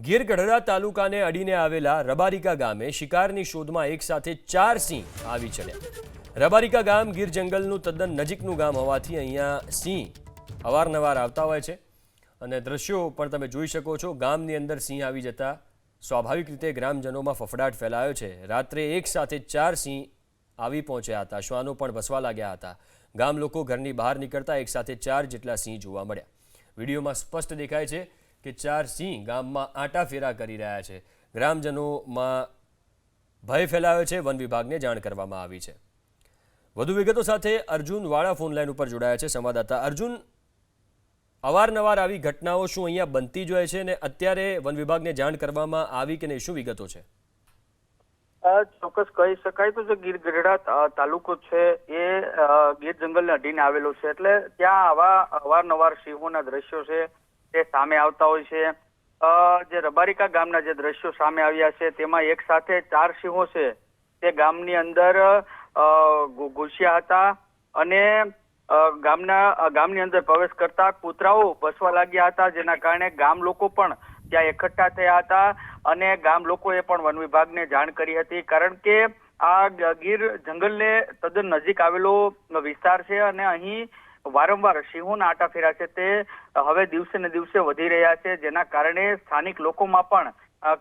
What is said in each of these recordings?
ગીર ગઢડા તાલુકાને અડીને આવેલા રબારિકા ગામે શિકારની શોધમાં એક સાથે 4 સિંહ આવી ચડ્યા। રબારિકા ગામ ગીર જંગલનું તદ્દન નજીકનું ગામ હોવાથી અહીંયા સિંહ અવારનવાર આવતા હોય છે અને દ્રશ્યો પણ તમે જોઈ શકો છો। ગામની અંદર સિંહ આવી જતા સ્વાભાવિક રીતે ગ્રામજનોમાં ફફડાટ ફેલાયો છે। રાત્રે એક સાથે 4 સિંહ આવી પહોંચ્યા હતા। શ્વાનો પણ ભસવા લાગ્યા હતા। ગામ લોકો ઘરની બહાર નીકળતા એક સાથે 4 જેટલા સિંહ જોવા મળ્યા। વિડીયોમાં સ્પષ્ટ દેખાય છે કે 4 સિંહ ગામમાં આંટાફેરા કરી રહ્યા છે। ગ્રામજનોમાં ભય ફેલાયો છે। વન વિભાગને જાણ કરવામાં આવી છે। વધુ વિગતો સાથે અર્જુન વાળા ફોન લાઈન ઉપર જોડાયા છે સંવાદદાતા। અર્જુન, અવારનવાર આવી ઘટનાઓ શું અહીંયા બનતી જ હોય છે અને અત્યારે વન વિભાગને જાણ કરવામાં આવી કે નહીં, શું વિગતો છે? ચોક્કસ કહી શકાય તો જે ગીર ગઢડા તાલુકો છે એ ગીર જંગલને અડીને આવેલો છે, એટલે ત્યાં આવા અવારનવાર સિંહોના દ્રશ્યો છે તે સામે આવતા હોય છે। જે રબારિકા ગામના જે દ્રશ્યો સામે આવ્યા છે તેમાં એક સાથે 4 સિંહો છે તે ગામની અંદર ઘૂસ્યા હતા અને ગામની અંદર પ્રવેશ કરતા કૂતરાઓ ભસવા લાગ્યા હતા, જેના કારણે ગામ લોકો પણ ત્યાં એકઠા થયા હતા અને ગામ લોકોએ પણ વન વિભાગને જાણ કરી હતી। કારણ કે આ ગીર જંગલને તદ્દન નજીક આવેલો વિસ્તાર છે અને અહીં વારંવાર સિંહોના આંટાફેરા છે તે હવે દિવસે ને દિવસે વધી રહ્યા છે, જેના કારણે સ્થાનિક લોકોમાં પણ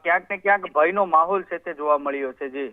ક્યાંક ને ક્યાંક ભયનો માહોલ છે તે જોવા મળ્યો છે। જી।